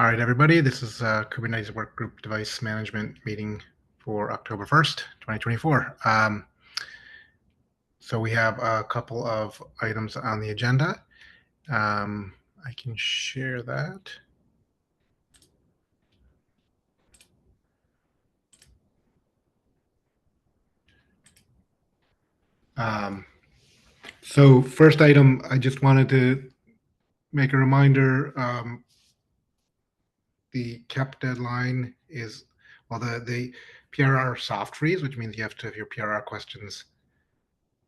All right, everybody, this is Kubernetes Workgroup Device Management meeting for October 1st, 2024. So we have a couple of items on the agenda. I can share that. So first item, I just wanted to make a reminder. The KEP deadline is, well, the PRR soft freeze, which means you have to have your PRR questions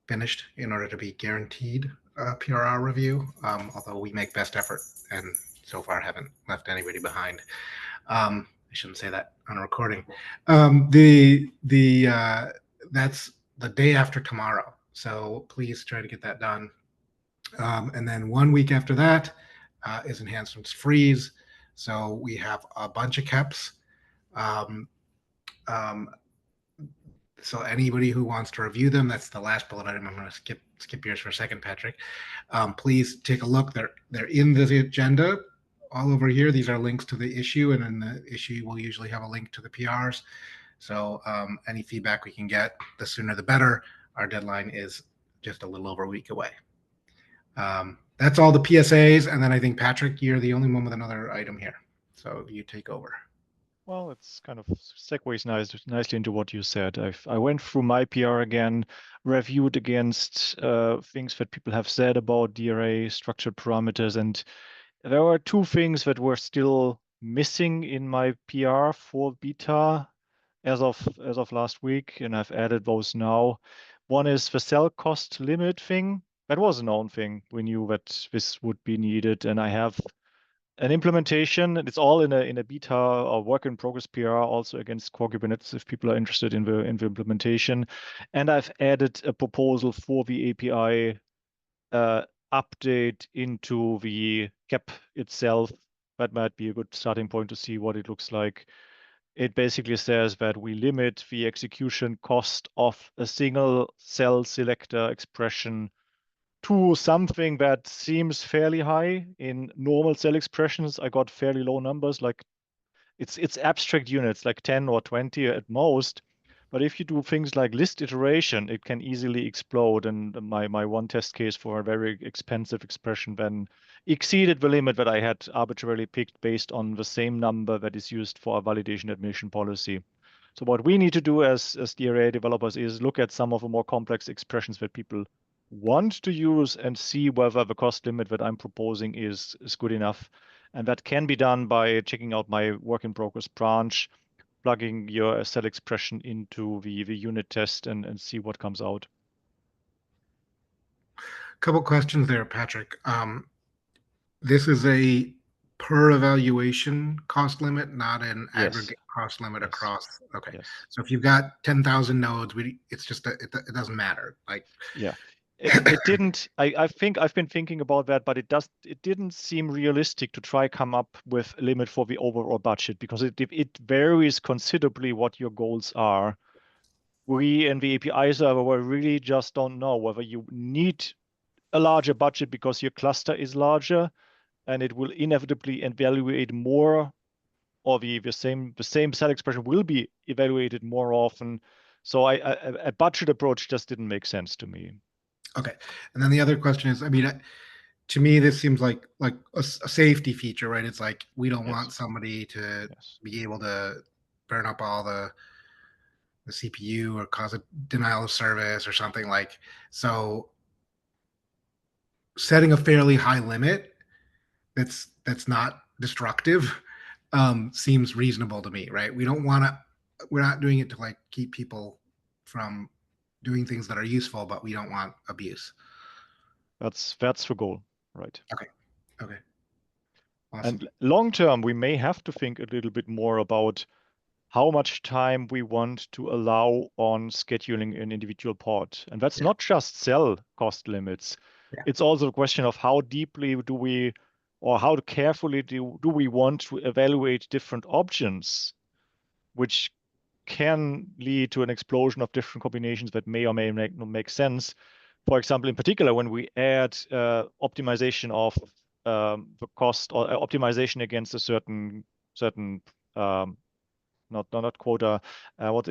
finished in order to be guaranteed a PRR review, although we make best effort and so far haven't left anybody behind. I shouldn't say that on a recording. That's the day after tomorrow, so please try to get that done. And then 1 week after that is enhancements freeze. So we have a bunch of KEPs. So anybody who wants to review them, that's the last bullet item. I'm going to skip yours for a second, Patrick. Please take a look. They're in the agenda all over here. These are links to the issue, and in the issue we'll usually have a link to the PRs. So any feedback we can get, the sooner the better. Our deadline is just a little over a week away. That's all the PSAs, and then I think, Patrick, you're the only one with another item here. So you take over. Well, it's kind of segues nicely into what you said. I went through my PR again, reviewed against things that people have said about DRA structured parameters, and there were two things that were still missing in my PR for beta as of last week, and I've added those now. One is the cell cost limit thing. That was a known thing. We knew that this would be needed, and I have an implementation. It's all in a beta or work in progress PR also against Core Kubernetes if people are interested in the implementation. And I've added a proposal for the API update into the KEP itself. That might be a good starting point to see what it looks like. It basically says that we limit the execution cost of a single cell selector expression to something that seems fairly high. In normal cell expressions, I got fairly low numbers, like it's abstract units, like 10 or 20 at most. But if you do things like list iteration, it can easily explode. And my one test case for a very expensive expression then exceeded the limit that I had arbitrarily picked based on the same number that is used for a validation admission policy. So what we need to do as DRA developers is look at some of the more complex expressions that people want to use and see whether the cost limit that I'm proposing is good enough. And that can be done by checking out my work in progress branch, plugging your cell expression into the unit test and see what comes out. Couple questions there, Patrick. This is a per evaluation cost limit, not an aggregate cost limit across. Okay. Yes. So if you've got 10,000 nodes, it's just it doesn't matter. Like, yeah. It didn't. I think I've been thinking about that, but it didn't seem realistic to try come up with a limit for the overall budget because it varies considerably what your goals are. We in the API server we really just don't know whether you need a larger budget because your cluster is larger, and it will inevitably evaluate more, or the same cell expression will be evaluated more often. So a budget approach just didn't make sense to me. Okay, and then the other question is, I mean, to me, this seems like a safety feature, right? It's like we don't want somebody to be able to burn up all the CPU or cause a denial of service or something like. So setting a fairly high limit that's not destructive seems reasonable to me, right? We're not doing it to like keep people from doing things that are useful, but we don't want abuse. That's the goal, right? Okay. Awesome. And long term, we may have to think a little bit more about how much time we want to allow on scheduling an individual pod. And that's not just cell cost limits. It's also a question of how deeply do we, or how carefully do we want to evaluate different options, which can lead to an explosion of different combinations that may or may not make sense. For example, in particular, when we add optimization of the cost or optimization against a certain not quota. No,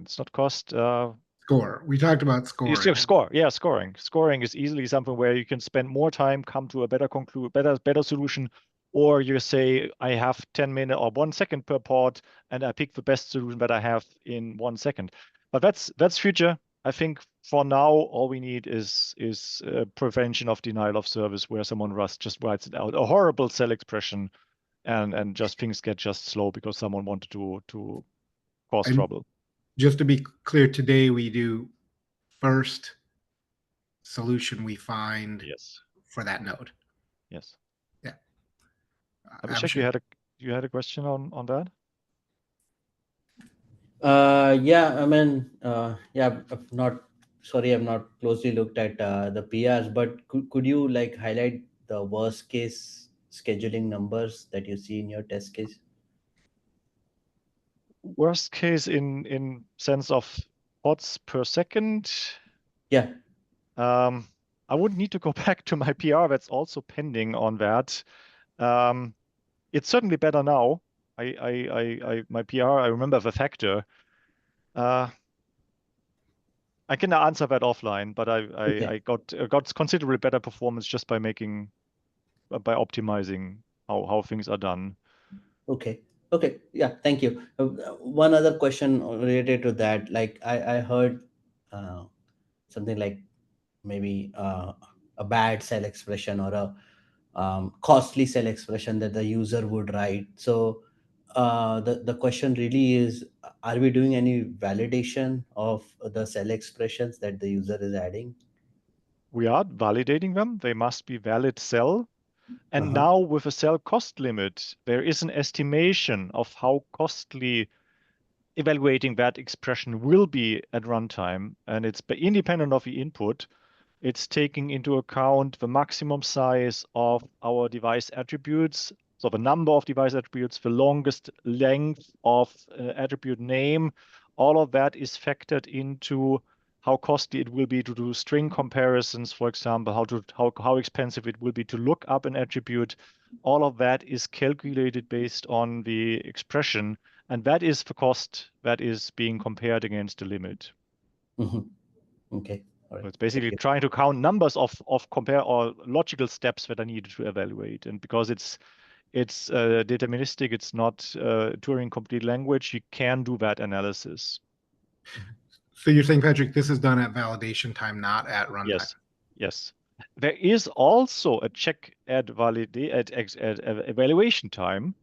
it's not cost. Score. We talked about scoring. Score. Yeah, scoring. Scoring is easily something where you can spend more time, come to a better solution, or you say I have 10 minutes or 1 second per pod, and I pick the best solution that I have in 1 second. But that's future. I think for now, all we need is prevention of denial of service, where someone just writes it out, a horrible cell expression, and just things get just slow because someone wanted to cause And trouble. just to be clear, today we do first solution we find Yes. for that node. Yes. Yeah. Abhishek, you had a question on that? Yeah, I mean, yeah, I've not closely looked at the PRs, but could you like highlight the worst case scheduling numbers that you see in your test case? Worst case in sense of pods per second. Yeah. I would need to go back to my PR that's also pending on that. It's certainly better now. My PR, I remember the factor. I can answer that offline, but Okay. I got considerably better performance just by optimizing how things are done. Okay. Okay. Yeah. Thank you. One other question related to that. Like I heard something like maybe a bad cell expression or a costly cell expression that the user would write. So the question really is, are we doing any validation of the cell expressions that the user is adding? We are validating them. They must be valid cell. And Uh-huh. now with a cell cost limit, there is an estimation of how costly evaluating that expression will be at runtime. And it's independent of the input. It's taking into account the maximum size of our device attributes. So the number of device attributes, the longest length of attribute name, all of that is factored into how costly it will be to do string comparisons, for example, how expensive it will be to look up an attribute. All of that is calculated based on the expression, and that is the cost that is being compared against the limit. Mm-hmm. Okay. All right. So it's basically trying to count numbers of compare or logical steps that are needed to evaluate. And because it's deterministic, it's not Turing complete language, you can do that analysis. So you're saying, Patrick, this is done at validation time, not at runtime? Yes. Yes. There is also a check at evaluation time,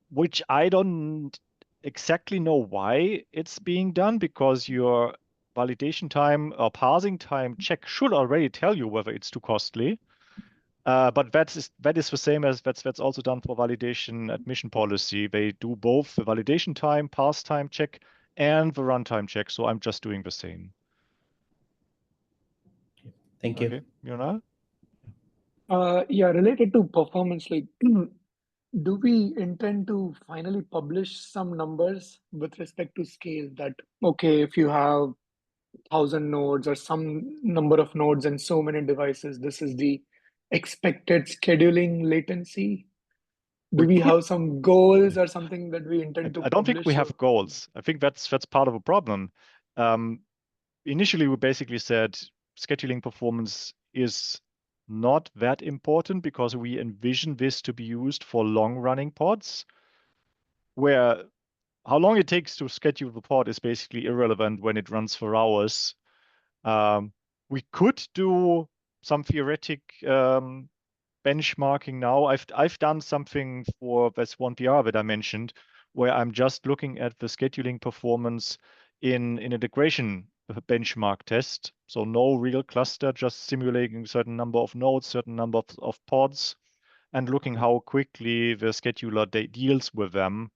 which I don't exactly know why it's being done, because your validation time or parsing time check should already tell you whether it's too costly. But that is the same as that's also done for validation admission policy. They do both the validation time, parse time check, and the runtime check. So I'm just doing the same. Thank you. Okay, Mjolnir? Yeah, related to performance, like, do we intend to finally publish some numbers with respect to scale that, okay, if you have 1,000 nodes or some number of nodes and so many devices, this is the expected scheduling latency? Do we have some goals or something that we intend to I don't think we publish? have goals. I think that's part of a problem. Initially, we basically said scheduling performance is not that important because we envision this to be used for long-running pods, where how long it takes to schedule the pod is basically irrelevant when it runs for hours. We could do some theoretic benchmarking now. I've done something for this one PR that I mentioned, where I'm just looking at the scheduling performance in integration benchmark test. So no real cluster, just simulating certain number of nodes, certain number of pods, and looking how quickly the scheduler deals with them.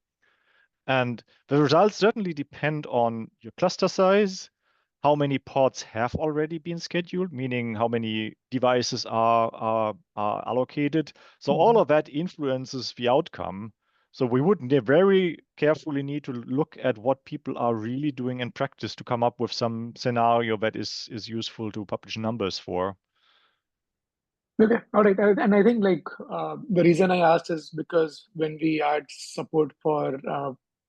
And the results certainly depend on your cluster size, how many pods have already been scheduled, meaning how many devices are allocated. So all of that influences the outcome. So we would very carefully need to look at what people are really doing in practice to come up with some scenario that is useful to publish numbers for. Okay, all right. And I think like the reason I asked is because when we add support for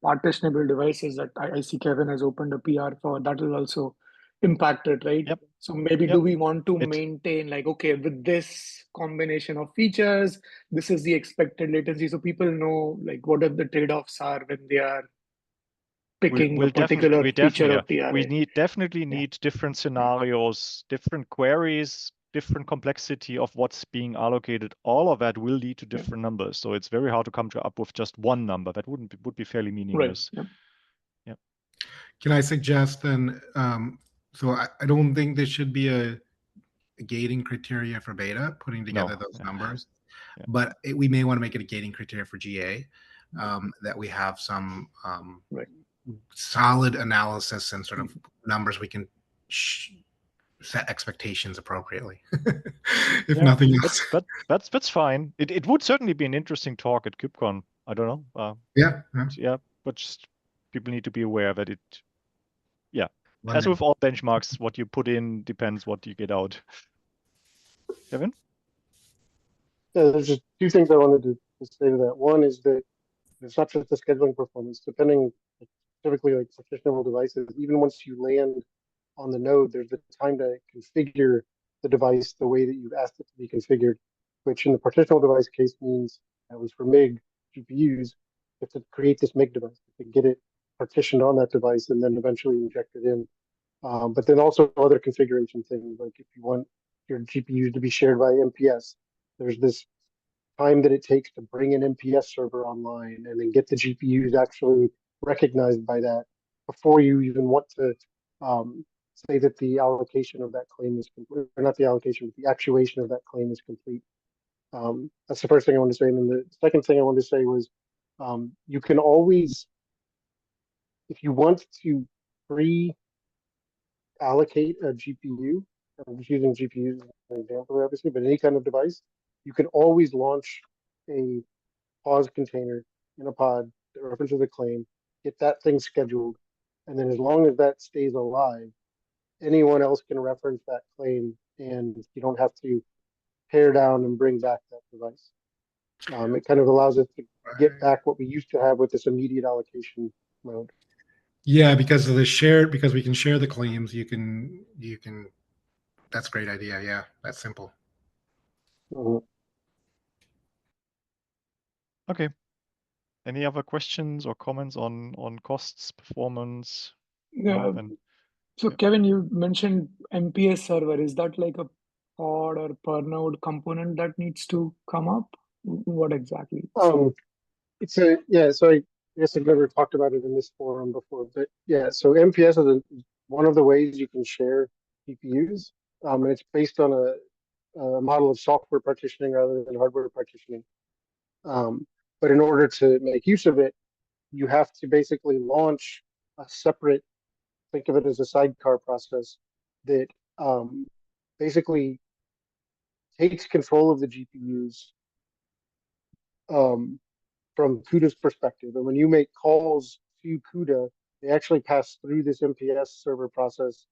partitionable devices that I see Kevin has opened a PR for, that will also impact it, right? Yep. So maybe Yep. do we want to It- maintain like, okay, with this combination of features, this is the expected latency, so people know like what are the trade-offs are when they are picking a particular feature of TRA. We definitely need different scenarios, different queries, different complexity of what's being allocated. All of that will lead to different numbers. So it's very hard to come up with just one number. That would be fairly meaningless. Right. Yeah. Can I suggest then? So I don't think there should be a gating criteria for beta, putting together those numbers, but we may want to make it a gating criteria for GA, that we have some solid analysis and sort of numbers we can set expectations appropriately. If nothing else, that's fine. It would certainly be an interesting talk at KubeCon. I don't know. Yeah, but just people need to be aware that it. Yeah, as with all benchmarks, what you put in depends what you get out. Kevin? Yeah, there's just two things I wanted to say to that. One is that it's not just the scheduling performance, depending specifically like partitionable devices, even once you land on the node, there's the time to configure the device the way that you've asked it to be configured, which in the partitionable device case means, at least for MIG GPUs, you have to create this MIG device to get it partitioned on that device and then eventually inject it in. But then also other configuration things, like if you want your GPUs to be shared by MPS, there's this time that it takes to bring an MPS server online and then get the GPUs actually recognized by that before you even want to say that the allocation of that claim is complete, or not the allocation, but the actuation of that claim is complete. That's the first thing I wanted to say. And then the second thing I wanted to say was you can always, if you want to pre-allocate a GPU, I'm just using GPUs as an example, obviously, but any kind of device, you can always launch a pause container in a pod that references a claim, get that thing scheduled, and then as long as that stays alive, anyone else can reference that claim, and you don't have to tear down and bring back that device. It kind of allows us to get back what we used to have with this immediate allocation mode. Yeah, because of because we can share the claims, you can. That's a great idea. Yeah, that's simple. Okay. Any other questions or comments on costs, performance? Yeah. So Kevin, you mentioned MPS server. Is that like a pod or per node component that needs to come up? What exactly? It's a so I guess I've never talked about it in this forum before, but yeah, so MPS is one of the ways you can share GPUs, and it's based on a model of software partitioning rather than hardware partitioning. But in order to make use of it, you have to basically launch a separate, think of it as a sidecar process that basically takes control of the GPUs from CUDA's perspective. And when you make calls to CUDA, they actually pass through this MPS server process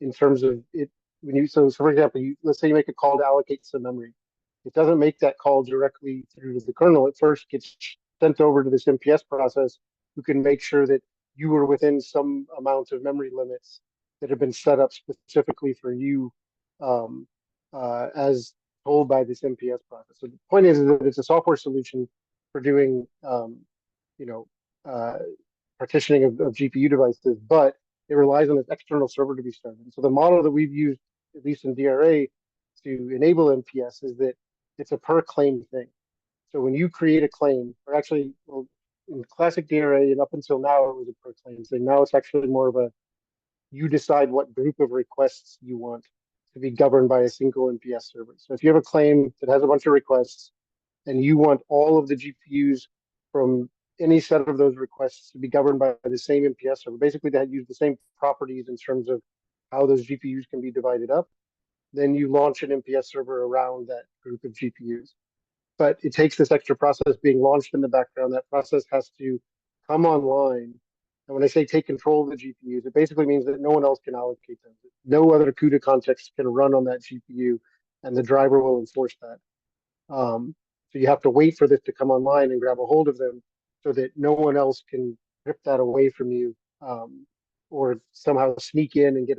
in terms of it. So for example, let's say you make a call to allocate some memory. It doesn't make that call directly through to the kernel. It first gets sent over to this MPS process, who can make sure that you are within some amount of memory limits that have been set up specifically for you as told by this MPS process. So the point is that it's a software solution for doing, partitioning of GPU devices, but it relies on this external server to be started. So the model that we've used, at least in DRA, to enable MPS is that it's a per claim thing. So when you create a claim, or actually, well, in classic DRA and up until now, it was a per claim thing. Now it's actually more of a, you decide what group of requests you want to be governed by a single MPS server. So if you have a claim that has a bunch of requests and you want all of the GPUs from any set of those requests to be governed by the same MPS server, basically to use the same properties in terms of how those GPUs can be divided up, then you launch an MPS server around that group of GPUs. but it takes this extra process being launched in the background. That process has to come online. And when I say take control of the GPUs, it basically means that no one else can allocate them. No other CUDA context can run on that GPU, and the driver will enforce that. So you have to wait for this to come online and grab a hold of them so that no one else can rip that away from you, or somehow sneak in and get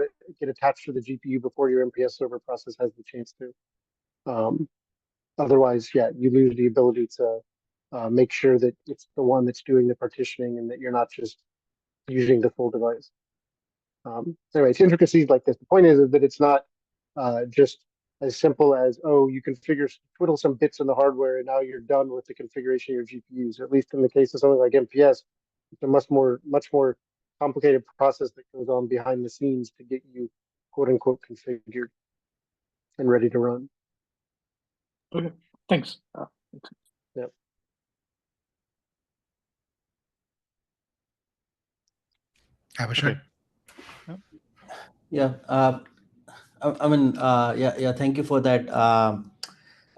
attached to the GPU before your MPS server process has the chance to. Otherwise, yeah, you lose the ability to make sure that it's the one that's doing the partitioning and that you're not just using the full device. Anyway, it's intricacies like this. The point is that it's not just as simple as, oh, you configure, twiddle some bits in the hardware and now you're done with the configuration of your GPUs. At least in the case of something like MPS, it's a much more complicated process that goes on behind the scenes to get you quote unquote configured and ready to run. Okay, thanks. Yep. Abhishek? Okay. Yeah. I mean, yeah. Thank you for that. I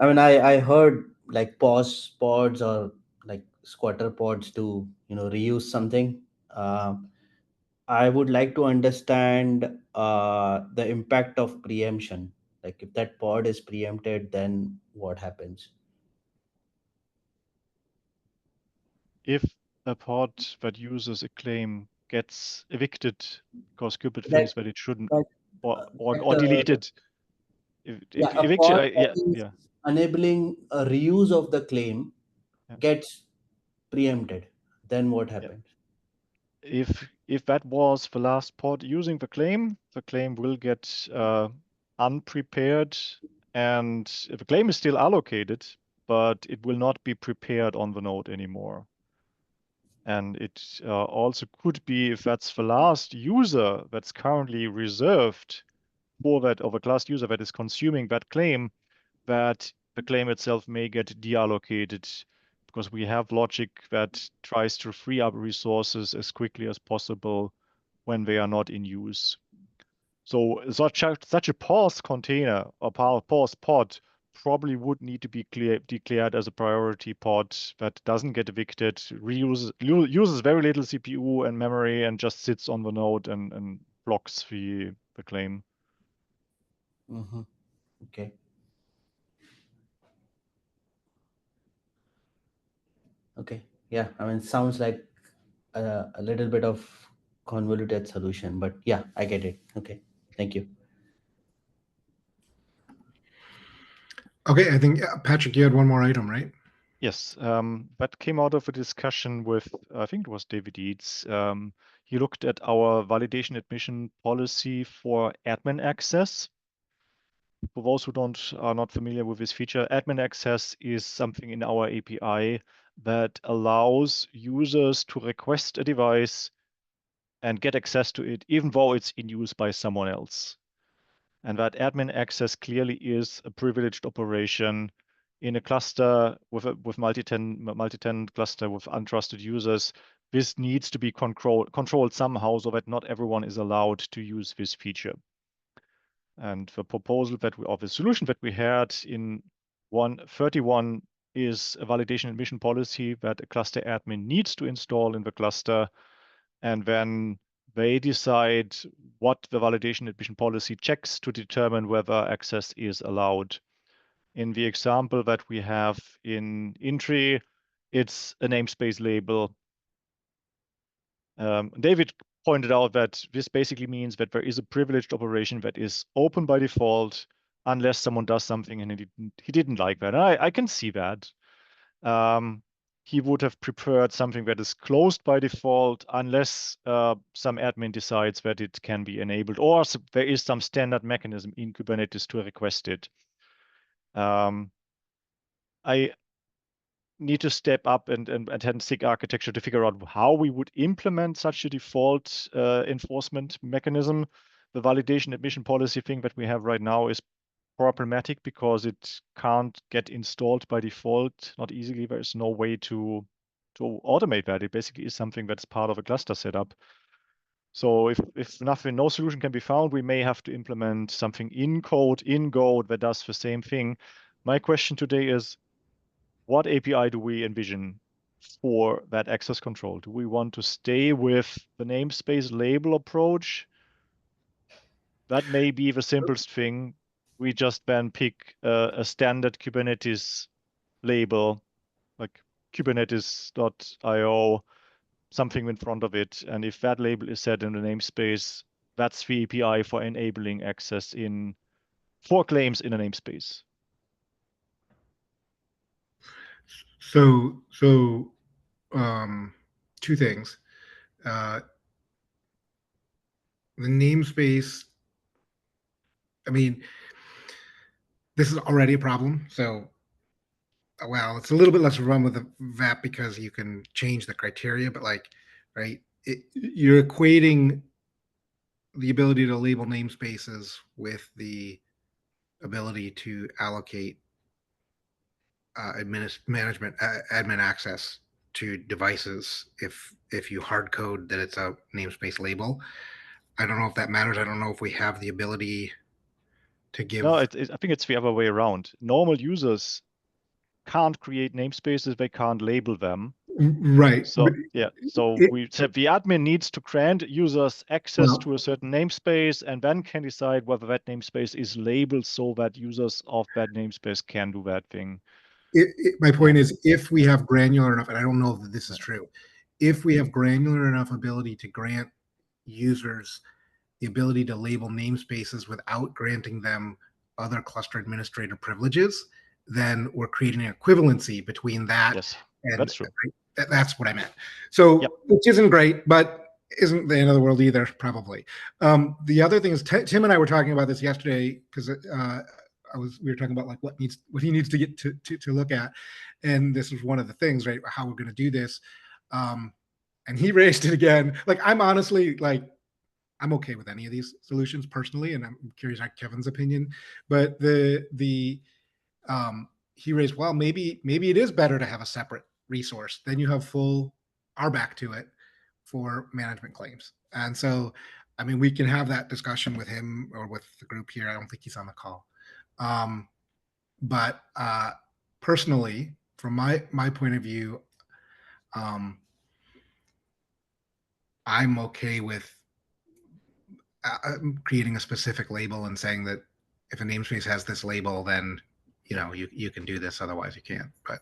mean, I heard like pause pods or like squatter pods to reuse something. I would like to understand the impact of preemption. Like if that pod is preempted, then what happens? If a pod that uses a claim gets evicted because Cupid That- thinks that it shouldn't, that, or deleted, if Yeah, a eviction, pod that is yeah. enabling a reuse of the claim Yeah. gets preempted. Then what happens? If that was the last pod using the claim will get unprepared, and the claim is still allocated, but it will not be prepared on the node anymore. And it also could be, if that's the last user that's currently reserved for that, of a class user that is consuming that claim, that the claim itself may get deallocated, because we have logic that tries to free up resources as quickly as possible when they are not in use. So such a pause container or pause pod probably would need to be declared as a priority pod that doesn't get evicted, uses very little CPU and memory, and just sits on the node and blocks the claim. Mm-hmm. Okay. Okay. Yeah. I mean, sounds like a little bit of convoluted solution, but yeah, I get it. Okay. Thank you. Okay, I think Patrick, you had one more item, right? Yes, that came out of a discussion with, I think it was David Eads. He looked at our validation admission policy for admin access. For those who are not familiar with this feature, admin access is something in our API that allows users to request a device and get access to it, even though it's in use by someone else. And that admin access clearly is a privileged operation in a cluster with multi-tenant cluster with untrusted users. This needs to be controlled somehow so that not everyone is allowed to use this feature. And the proposal or the solution that we had in 1.31 is a validation admission policy that a cluster admin needs to install in the cluster, and then they decide what the validation admission policy checks to determine whether access is allowed. In the example that we have in Intri, it's a namespace label. David pointed out that this basically means that there is a privileged operation that is open by default unless someone does something and he didn't like that. And I can see that. He would have preferred something that is closed by default unless some admin decides that it can be enabled, or there is some standard mechanism in Kubernetes to request it. I need to step up and attend SIG architecture to figure out how we would implement such a default enforcement mechanism. The validation admission policy thing that we have right now is problematic because it can't get installed by default, not easily. There's no way to automate that. It basically is something that's part of a cluster setup. So if no solution can be found, we may have to implement something in code, in Go, that does the same thing. My question today is, what API do we envision for that access control? Do we want to stay with the namespace label approach? That may be the simplest thing. We just then pick a standard Kubernetes label, like kubernetes.io, something in front of it. And if that label is set in the namespace, that's the API for enabling access for claims in a namespace. So two things. The namespace, I mean, this is already a problem. So, well, it's a little bit less of a problem with that because you can change the criteria, but like, right, you're equating the ability to label namespaces with the ability to allocate admin access to devices if you hard code that it's a namespace label. I don't know if that matters. I don't know if we have the ability to give. No, I think it's the other way around. Normal users can't create namespaces, they can't label them. Right. So yeah, so we said the admin needs to grant users access to a certain namespace and then can decide whether that namespace is labeled so that users of that namespace can do that thing. My point is, if we have granular enough, and I don't know if this is true, if we have granular enough ability to grant users the ability to label namespaces without granting them other cluster administrator privileges, then we're creating an equivalency between that. Yes, and that's true. That's what I meant. So, which isn't great, but isn't the end of the world either, probably. The other thing is, Tim and I were talking about this yesterday because we were talking about like what he needs to get to look at, and this was one of the things, right? How we're going to do this, and he raised it again. Like, I'm honestly like, I'm okay with any of these solutions personally, and I'm curious about Kevin's opinion. But he raised, well, maybe it is better to have a separate resource. Then you have full RBAC to it for management claims. And so, I mean, we can have that discussion with him or with the group here. I don't think he's on the call. But personally, from my point of view, I'm okay with creating a specific label and saying that if a namespace has this label, then you can do this, otherwise you can't. But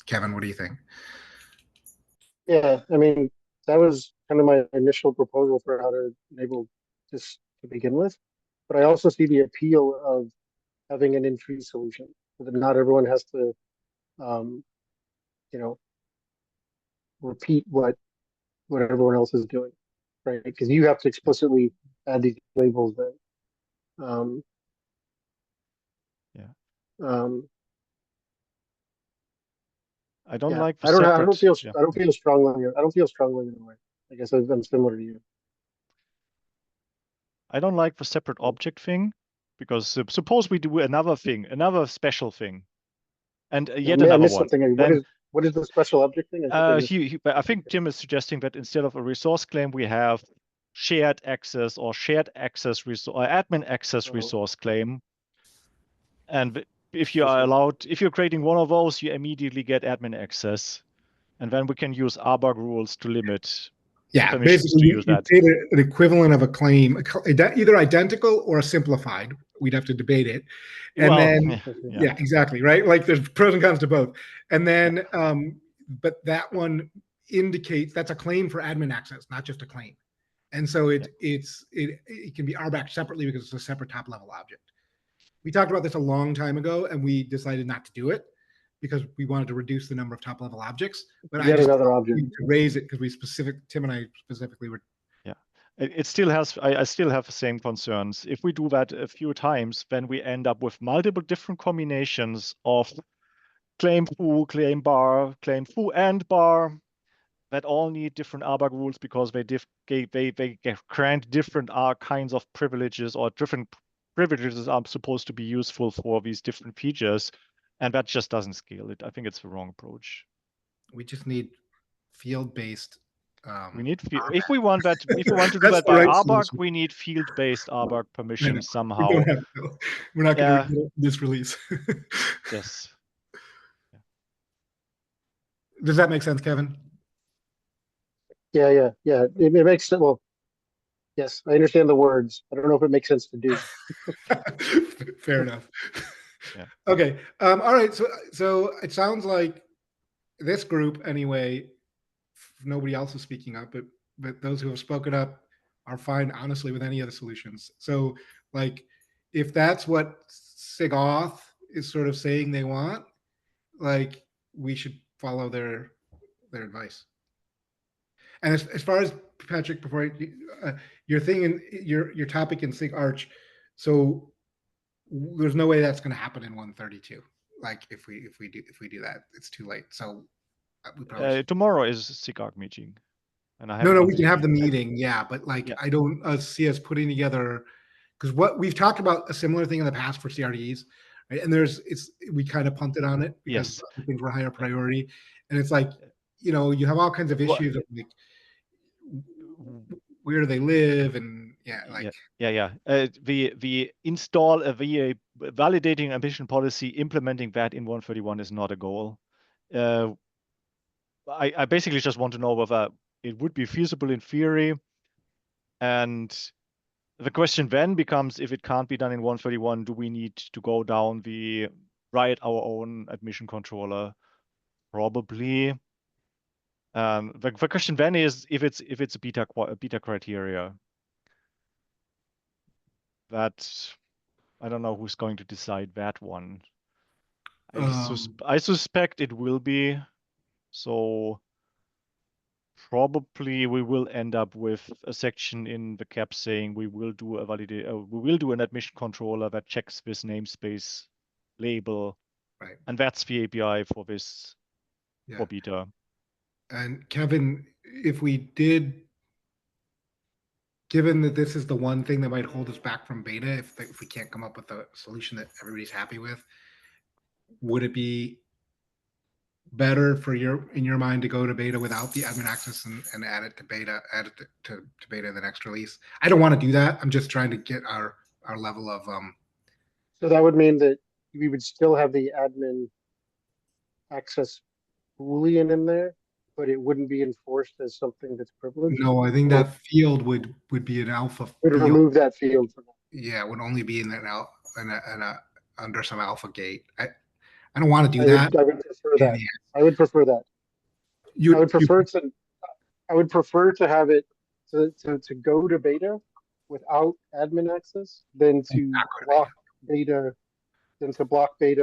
Kevin, what do you think? Yeah, I mean, that was kind of my initial proposal for how to enable this to begin with. But I also see the appeal of having an in-tree solution so that not everyone has to, repeat what everyone else is doing, right? Because you have to explicitly add these labels then. I don't like. I don't feel strongly in a way. I guess I'm similar to you. I don't like the separate object thing because suppose we do another special thing, and yet another one. Then, what is the special object thing? I think Jim is suggesting that instead of a resource claim, we have shared access or shared access resource or admin access resource claim. And if you are allowed, if you're creating one of those, you immediately get admin access, and then we can use RBAC rules to limit. Yeah, basically, you create an equivalent of a claim, either identical or simplified. We'd have to debate it, and then exactly right. Like there's pros and cons to both, and then but that one indicates that's a claim for admin access, not just a claim, and so it can be RBAC separately because it's a separate top level object. We talked about this a long time ago, and we decided not to do it because we wanted to reduce the number of top level objects. But I just need to raise it because Tim and I specifically were. Yeah, it still has. I still have the same concerns. If we do that a few times, then we end up with multiple different combinations of claim foo, claim bar, claim foo and bar that all need different RBAC rules because they grant different kinds of privileges, or different privileges are supposed to be useful for these different features, and that just doesn't scale it. I think it's the wrong approach. We just need field-based. We need if we want to do that by RBAC, we need field-based RBAC permissions somehow. We're not going to do this release. Yes. Does that make sense, Kevin? Yeah. It makes sense. Well, yes, I understand the words. I don't know if it makes sense to do. Fair enough. Yeah. Okay. All right. So it sounds like this group, anyway, nobody else is speaking up, but those who have spoken up are fine, honestly, with any of the solutions. So, like, if that's what SIGAuth is sort of saying they want, like, we should follow their advice. And as far as Patrick, before your thing in your topic in SIG-Arch, so there's no way that's going to happen in 132. Like if we do that, it's too late. So we probably should. Tomorrow is SIG-Arch meeting, and I No, haven't we got can have the meeting, yeah, but like Yeah. I don't see us putting together, because what we've talked about a similar thing in the past for CRDs, right? And we kind of punted on it because Yes. other things were higher priority, and it's like, you have all kinds of Well, issues of like where do they live, and like we install a validating ambition policy, implementing that in 131 is not a goal. I basically just want to know whether it would be feasible in theory, and the question then becomes, if it can't be done in 131, do we need to go down write our own admission controller? Probably. The question then is if it's a beta criteria. That I don't know who's going to decide that one. I suspect it will be. So probably we will end up with a section in the CAP saying we will do an admission controller that checks this namespace label, right, and that's the API for this for beta. And Kevin, if we did, given that this is the one thing that might hold us back from beta, if we can't come up with a solution that everybody's happy with, would it be better in your mind to go to beta without the admin access and add it to beta in the next release? I don't want to do that. I'm just trying to get our level of So that would mean that we would still have the admin access Boolean in there, but it wouldn't be enforced as something that's privileged. No, I think that field would be an alpha Would field. remove that field for now. Yeah, it would only be in under some alpha gate. I don't want to do that. I would prefer that. I would prefer that. I would prefer to have it to go to beta without admin access than to block beta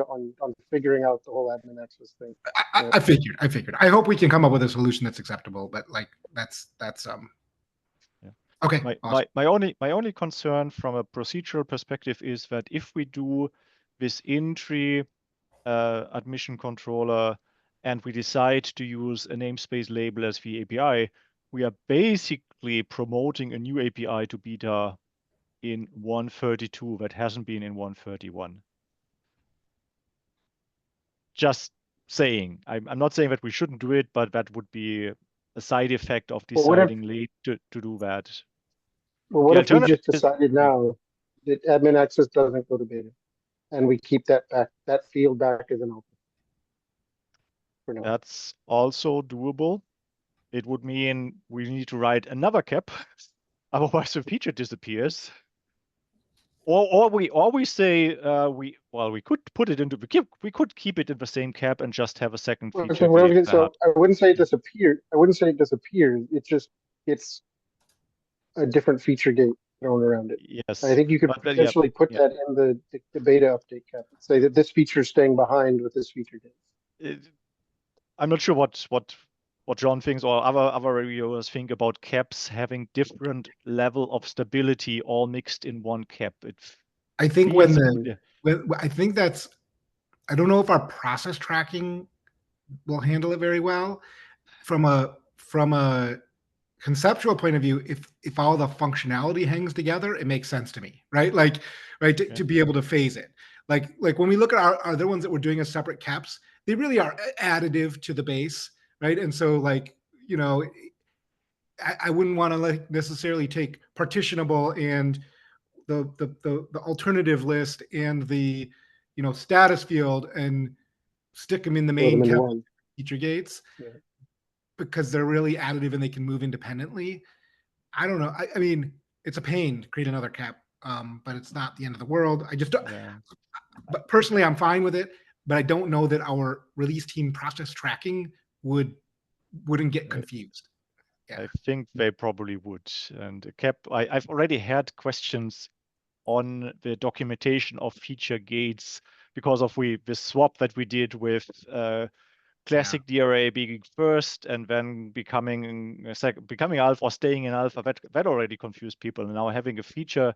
on figuring out the whole admin access thing. I figured. I hope we can come up with a solution that's acceptable, but like that's okay. My only concern from a procedural perspective is that if we do this entry admission controller and we decide to use a namespace label as the API, we are basically promoting a new API to beta in 132 that hasn't been in 131. Just saying. I'm not saying that we shouldn't do it, but that would be a side effect of deciding late to do that. Well, what if we just decided now that admin access doesn't go to beta, and we keep that field back as an open? For now. That's also doable. It would mean we need to write another CAP, otherwise the feature disappears. Or we say we could put it into we could keep it in the same CAP and just have a second feature. Okay, so I wouldn't say it disappeared. It's a different feature gate thrown around it. Yes. I think you could potentially put that in the beta update CAP. Say that this feature is staying behind with this feature gate. I'm not sure what John thinks or other reviewers think about CAPs having different level of stability all mixed in one CAP. I think I think that's, I don't know if our process tracking will handle it very well. From a conceptual point of view, if all the functionality hangs together, it makes sense to me, right? To be able to phase it. Like when we look at our other ones that we're doing as separate CAPs, they really are additive to the base, right? And so I wouldn't want to necessarily take partitionable and the alternative list and the status field and stick them in the main CAP. feature gates Yeah. because they're really additive and they can move independently. I don't know. I mean, it's a pain to create another cap, but it's not the end of the world. I just don't. Yeah. But personally, I'm fine with it. But I don't know that our release team process tracking wouldn't get confused. Yeah. I think they probably would. And cap, I've already had questions on the documentation of feature gates because of the swap that we did with classic DRA being first and then becoming alpha or staying in alpha. That already confused people. And now having a feature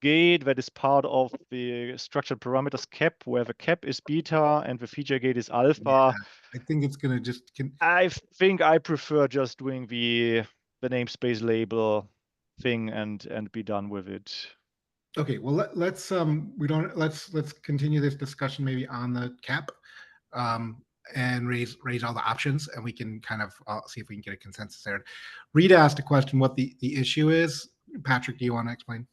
gate that is part of the structured parameters cap, where the cap is beta and the feature gate is alpha. Yeah, I think it's gonna just. I think I prefer just doing the namespace label thing and be done with it. Okay, well let's continue this discussion maybe on the cap, and raise all the options, and we can kind of see if we can get a consensus there. Rita asked a question: what the issue is? Patrick, do you want to explain?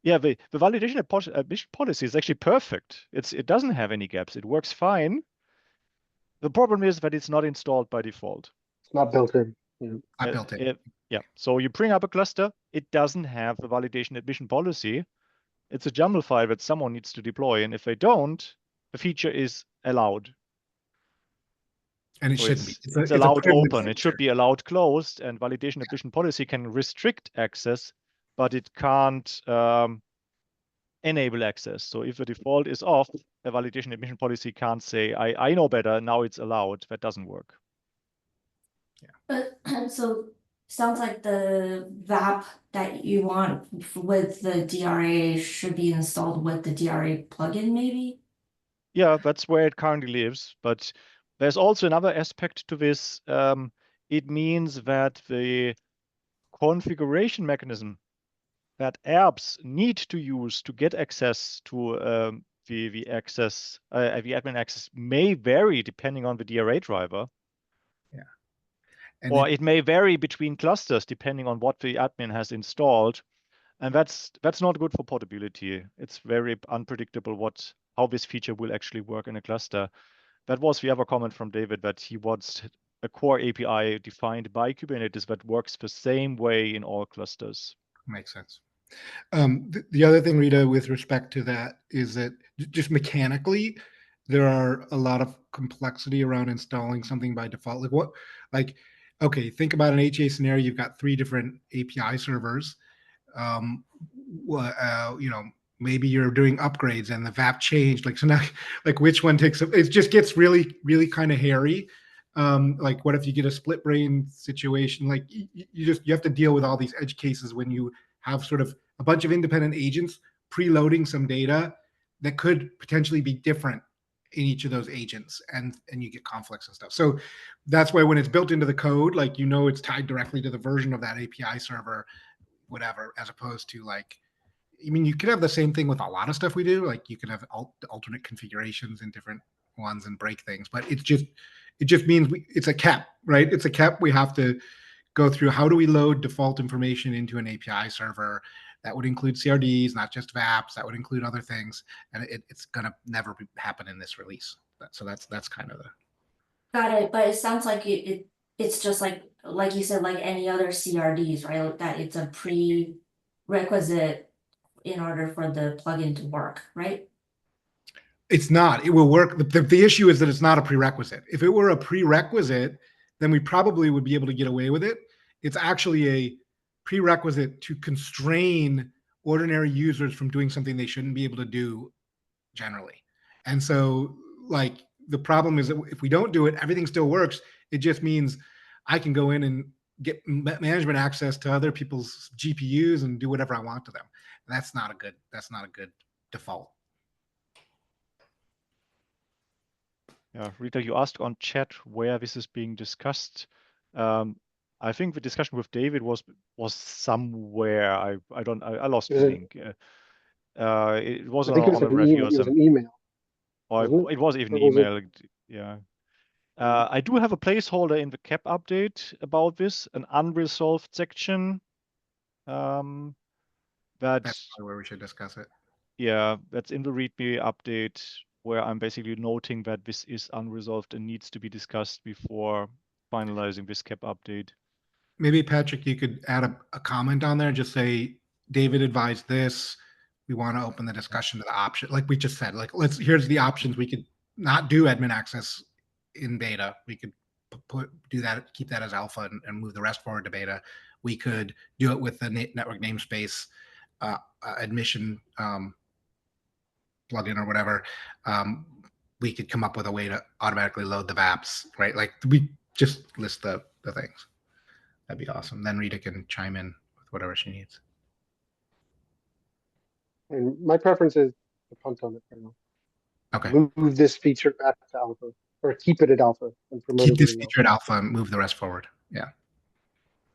Yeah, the validation admission policy is actually perfect. It doesn't have any gaps. It works fine. The problem is that it's not installed by default. It's not built in. Yeah. I built it. Yeah. So you bring up a cluster, it doesn't have the validation admission policy. It's a YAML file that someone needs to deploy, and if they don't, the feature is allowed. And it So shouldn't be. It's allowed open. It should be allowed closed, and validation admission policy can restrict access, but it can't enable access. So if the default is off, a validation admission policy can't say, I know better, now it's allowed. That doesn't work. But so sounds like the VAP that you want with the DRA should be installed with the DRA plugin, maybe? Yeah, that's where it currently lives. But there's also another aspect to this. It means that the configuration mechanism that apps need to use to get access to the admin access may vary depending on the DRA driver. And or it may vary between clusters depending on what the admin has installed. And that's not good for portability. It's very unpredictable how this feature will actually work in a cluster. That was the other comment from David, that he wants a core API defined by Kubernetes that works the same way in all clusters. Makes sense. The other thing, Rita, with respect to that is that just mechanically, there are a lot of complexity around installing something by default. Okay, think about an HA scenario. You've got 3 different API servers. Maybe you're doing upgrades and the VAP changed. So now, which one takes it just gets really, really kind of hairy. What if you get a split brain situation? You have to deal with all these edge cases when you have sort of a bunch of independent agents preloading some data that could potentially be different in each of those agents, and you get conflicts and stuff. So that's why when it's built into the code, it's tied directly to the version of that API server, whatever, as opposed to you could have the same thing with a lot of stuff we do. You can have alternate configurations in different ones and break things, but it just means it's a cap, right? It's a cap. We have to go through how do we load default information into an API server. That would include CRDs, not just VAPs. That would include other things, and it's gonna never happen in this release. So that's kind of the. Got it, but it sounds like it's just like you said, like any other CRDs, right? That it's a prerequisite in order for the plugin to work, right? It's not. It will work. The issue is that it's not a prerequisite. If it were a prerequisite, then we probably would be able to get away with it. It's actually a prerequisite to constrain ordinary users from doing something they shouldn't be able to do generally. And so the problem is that if we don't do it, everything still works. It just means I can go in and get management access to other people's GPUs and do whatever I want to them. And that's not a good default. Yeah, Rita, you asked on chat where this is being discussed. I think the discussion with David was somewhere. I lost the link. It was on a review or something. It was an email. Or it was even email. Yeah. I do have a placeholder in the cap update about this, an unresolved section. That's where we should discuss it. Yeah, that's in the README update. where I'm basically noting that this is unresolved and needs to be discussed before finalizing this cap update. Maybe Patrick, you could add a comment on there, just say, David advised this. We want to open the discussion to the option, like we just said, like, here's the options. We could not do admin access in beta. We could do that, keep that as alpha and move the rest forward to beta. We could do it with the network namespace admission plugin or whatever. We could come up with a way to automatically load the VAPs, right? Like we just list the things. That'd be awesome. Then Rita can chime in with whatever she needs. And my preference is to punt on it for now. Okay. Move this feature back to alpha, or keep it at alpha and promote Keep this everything else. feature at alpha and move the rest forward. Yeah.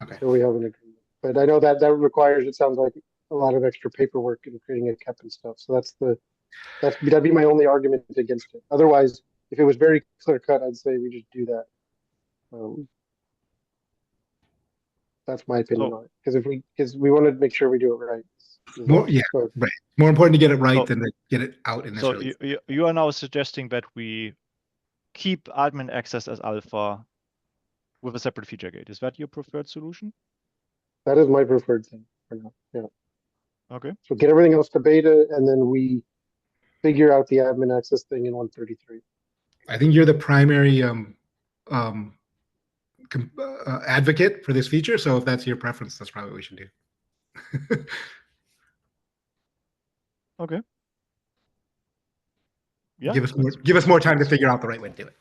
Okay. So we have an agreement. But I know that requires, it sounds like, a lot of extra paperwork in creating a cap and stuff. So that'd be my only argument against it. Otherwise, if it was very clear cut, I'd say we just do that. That's my opinion on it. Because we want to make sure we do it right. Right. More important to get it right than to get it out in this release. You are now suggesting that we keep admin access as alpha with a separate feature gate. Is that your preferred solution? That is my preferred thing for now. Yeah. Okay. So get everything else to beta, and then we figure out the admin access thing in 133. I think you're the primary advocate for this feature. So if that's your preference, that's probably what we should do. Okay. Yeah. Give us more time to figure out the right way to do it.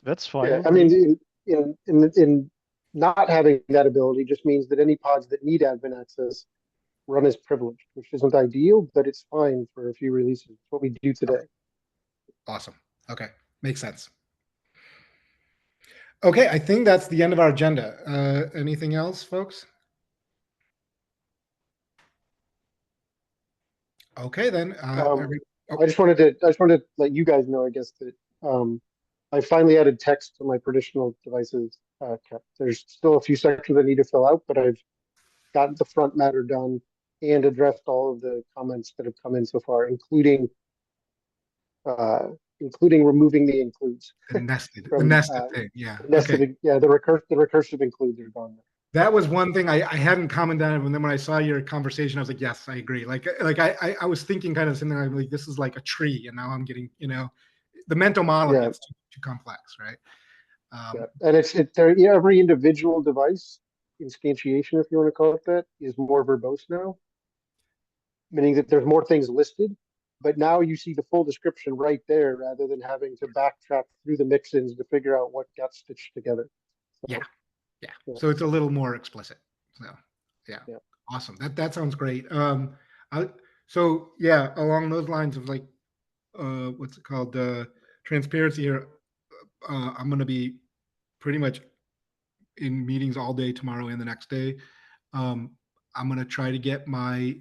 That's fine. Yeah, I mean, in not having that ability just means that any pods that need admin access run as privileged, which isn't ideal, but it's fine for a few releases. It's what we do today. Awesome. Okay. Makes sense. Okay. I think that's the end of our agenda. Anything else, folks? Okay, then. I just wanted to let you guys know, I guess, that I finally added text to my traditional devices cap. There's still a few sections I need to fill out, but I've gotten the front matter done and addressed all of the comments that have come in so far, including removing the includes. The nested thing, yeah. Nested, yeah, the recursive includes are gone. That was one thing I hadn't commented on, and then when I saw your conversation, I was like, yes, I agree. Like I was thinking kind of something like this is like a tree, and now I'm getting, the mental model gets too complex, right? And every individual device instantiation, if you want to call it that, is more verbose now, meaning that there's more things listed, but now you see the full description right there rather than having to backtrack through the mix-ins to figure out what got stitched together. So, yeah. So it's a little more explicit. So yeah. Awesome. That sounds great. So yeah, along those lines of like, what's it called? Transparency here. I'm going to be pretty much in meetings all day tomorrow and the next day. I'm going to try to get my,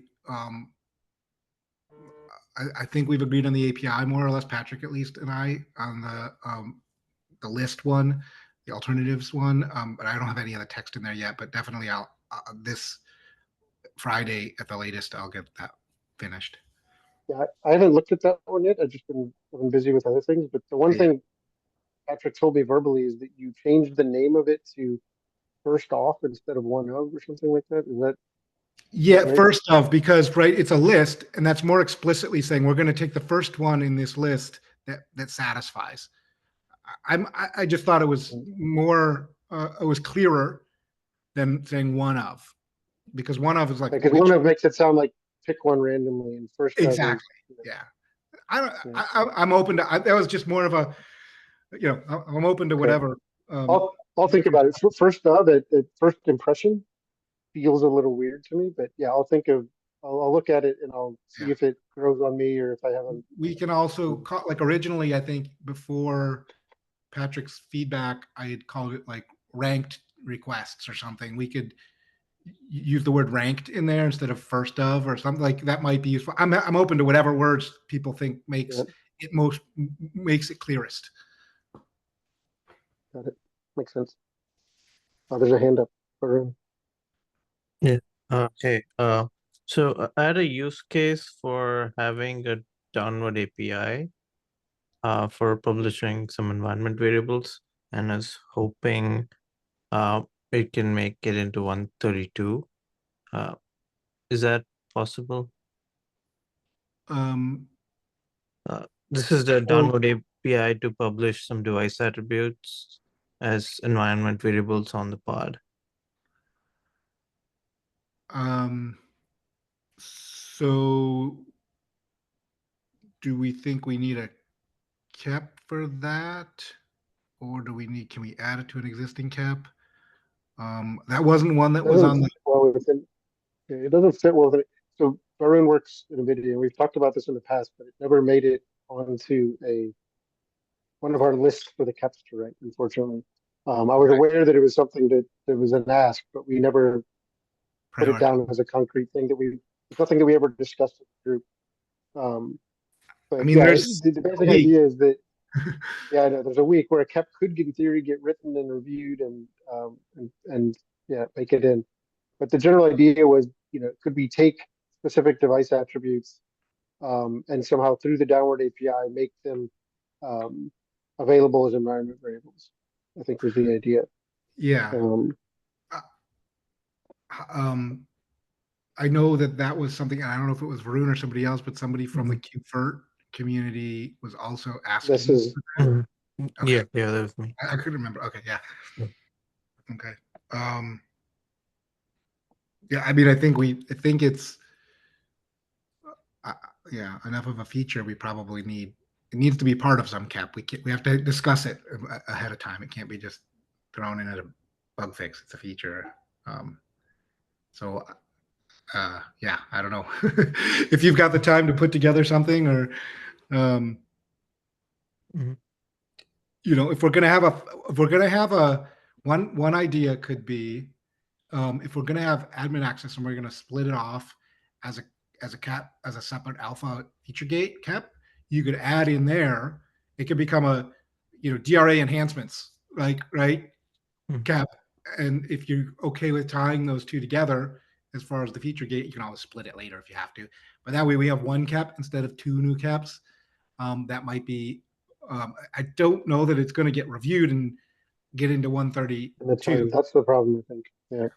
I think we've agreed on the API more or less, Patrick, at least, and I, on the list one, the alternatives one, but I don't have any of the text in there yet, but definitely I'll, this Friday at the latest, I'll get that finished. Yeah, I haven't looked at that one yet. I've been busy with other things, but the one thing Patrick told me verbally is that you changed the name of it to first off instead of one of or something like that. Is that? Yeah, right? First of, because it's a list, and that's more explicitly saying we're going to take the first one in this list that satisfies. I just thought it was more, it was clearer than saying one of, because one of is like, because one of makes it sound like pick one randomly and first. Exactly. Yeah. I'm open to, that was just more of a, I'm open to whatever. I'll think about it. First of, at first impression feels a little weird to me, but yeah, I'll look at it and I'll see if it grows on me or if I haven't. We can also call, like originally, I think before Patrick's feedback, I had called it like ranked requests or something. We could use the word ranked in there instead of first of or something like that might be useful. I'm open to whatever words people think makes it clearest. Got it. Makes sense. Oh, there's a hand up. Yeah. Okay. So I had a use case for having a downward API. for publishing some environment variables and is hoping it can make it into 132. Is that possible? This is the download API to publish some device attributes as environment variables on the pod. So do we think we need a cap for that? Or can we add it to an existing cap? That wasn't one that was on the, well within, it doesn't fit well with it. So Varun works in NVIDIA, and we've talked about this in the past, but it never made it onto one of our lists for the caps to write, unfortunately. I was aware that it was something that was an ask, but we never put it down as a concrete thing it's nothing that we ever discussed with the group. But I mean, yeah, there's the basic idea is that yeah, I know there's a week where a cap could in theory get written and reviewed and yeah, make it in. But the general idea was, could we take specific device attributes and somehow through the downward API make them available as environment variables? I think was the idea. yeah. I know that was something, and I don't know if it was Varun or somebody else, but somebody from the KubeVirt community was also asking. This is for that. Okay. Yeah, that was me. I couldn't remember. Okay, yeah. Okay. Yeah, I mean, I think it's yeah, enough of a feature. We probably need it needs to be part of some cap. We have to discuss it ahead of time. It can't be just thrown in as a bug fix. It's a feature. So yeah, I don't know if you've got the time to put together something, or if we're gonna have a one idea could be if we're gonna have admin access and we're gonna split it off as a cap, as a separate alpha feature gate cap, you could add in there. It could become a DRA enhancements, right cap, and if you're okay with tying those two together. As far as the feature gate, you can always split it later if you have to. But that way we have one cap instead of two new caps. That might be, I don't know that it's going to get reviewed and get into 132. That's the problem, I think. Yeah.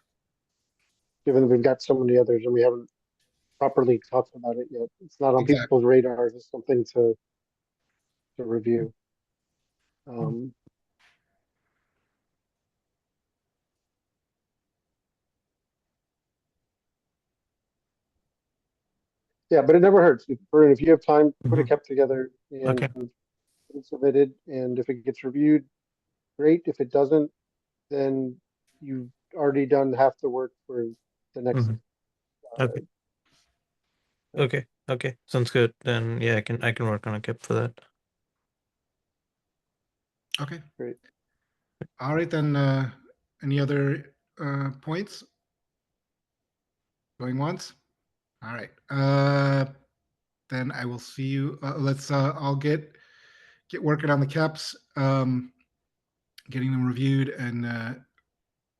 Given that we've got so many others and we haven't properly talked about it yet. It's not on people's radars. It's something to review. Yeah, but it never hurts. If you have time, put a cap together and submit it. And if it gets reviewed, great. If it doesn't, then you've already done half the work for the next. Okay. Sounds good. Then yeah, I can work on a cap for that. Okay. Great. All right then. Any other points? Going once? All right. Then I will see you. Let's all get working on the caps, getting them reviewed, and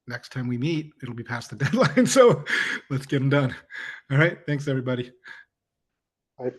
next time we meet, it'll be past the deadline. So let's get them done. All right. Thanks, everybody. All right.